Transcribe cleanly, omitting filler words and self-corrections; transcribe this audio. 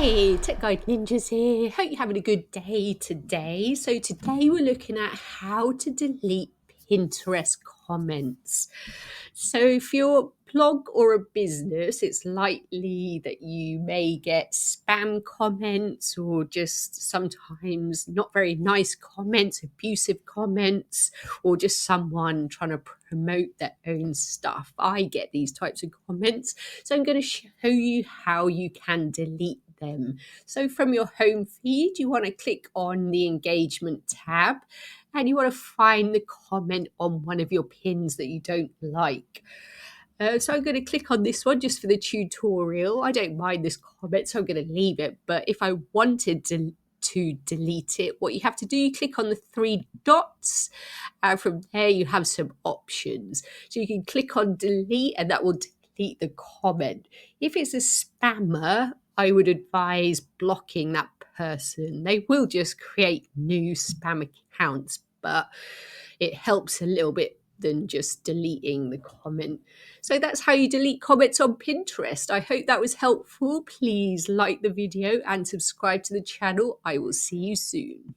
Hey, Tech Guide Ninjas here. Hope you're having a good day today. So today we're looking at how to delete Pinterest comments. So for your blog or a business, it's likely that you may get spam comments or just sometimes not very nice comments, abusive comments, or just someone trying to promote their own stuff. I get these types of comments. So I'm going to show you how you can delete them. So from your home feed, you want to click on the engagement tab and you want to find the comment on one of your pins that you don't like. So I'm going to click on this one just for the tutorial. I don't mind this comment, so I'm going to leave it. But if I wanted to delete it, what you have to do, you click on the three dots. From there, you have some options. So you can click on delete and that will delete the comment. If it's a spammer, I would advise blocking that person. They will just create new spam accounts, but it helps a little bit than just deleting the comment. So that's how you delete comments on Pinterest. I hope that was helpful. Please like the video and subscribe to the channel. I will see you soon.